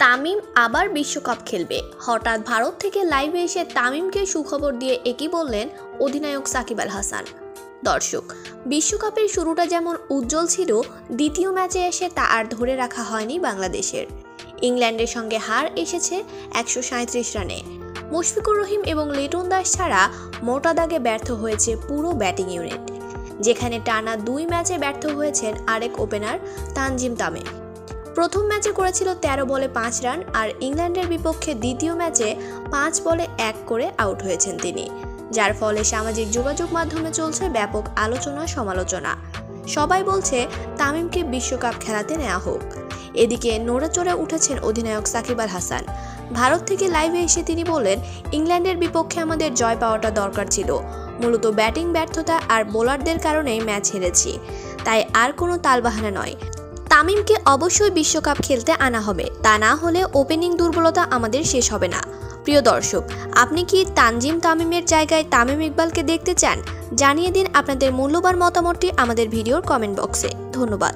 তামিম আবার বিশ্বকাপ খেলবে। হঠাৎ ভারত থেকে লাইভে এসে তামিমকে সুখবর দিয়ে একই বললেন অধিনায়ক সাকিব আল হাসান। দর্শক, বিশ্বকাপের শুরুটা যেমন উজ্জ্বল ছিল, দ্বিতীয় ম্যাচে এসে তা আর ধরে রাখা হয়নি বাংলাদেশের। ইংল্যান্ডের সঙ্গে হার এসেছে 137 রানে। মুশফিকুর রহিম এবং লিটন দাস ছাড়া মোটা দাগে ব্যর্থ হয়েছে পুরো ব্যাটিং ইউনিট, যেখানে টানা 2 ম্যাচে ব্যর্থ হয়েছেন আরেক ওপেনার তানজিম তামিম। প্রথম ম্যাচে করেছিল 13 বলে 5 রান, আর ইংল্যান্ডের বিপক্ষে দ্বিতীয় ম্যাচে 5 বলে 1 করে আউট হয়েছেন তিনি, যার ফলে সামাজিক যোগাযোগ মাধ্যমে চলছে ব্যাপক আলোচনা সমালোচনা। সবাই বলছে তামিমকে বিশ্বকাপ খেলাতে নেওয়া হোক। এদিকে নড়েচড়ে উঠেছেন অধিনায়ক সাকিব আল হাসান। ভারত থেকে লাইভে এসে তিনি বললেন, ইংল্যান্ডের বিপক্ষে আমাদের জয় পাওয়াটা দরকার ছিল। মূলত ব্যাটিং ব্যর্থতা আর বোলারদের কারণেই ম্যাচ হেরেছি, তাই আর কোনো তালবাহানা নয়। তামিমকে অবশ্যই বিশ্বকাপ খেলতে আনা হবে, তা না হলে ওপেনিং দুর্বলতা আমাদের শেষ হবে না। প্রিয় দর্শক, আপনি কি তানজিম তামিমের জায়গায় তামিম ইকবালকে দেখতে চান? জানিয়ে দিন আপনাদের মূল্যবান মতামতটি আমাদের ভিডিওর কমেন্ট বক্সে। ধন্যবাদ।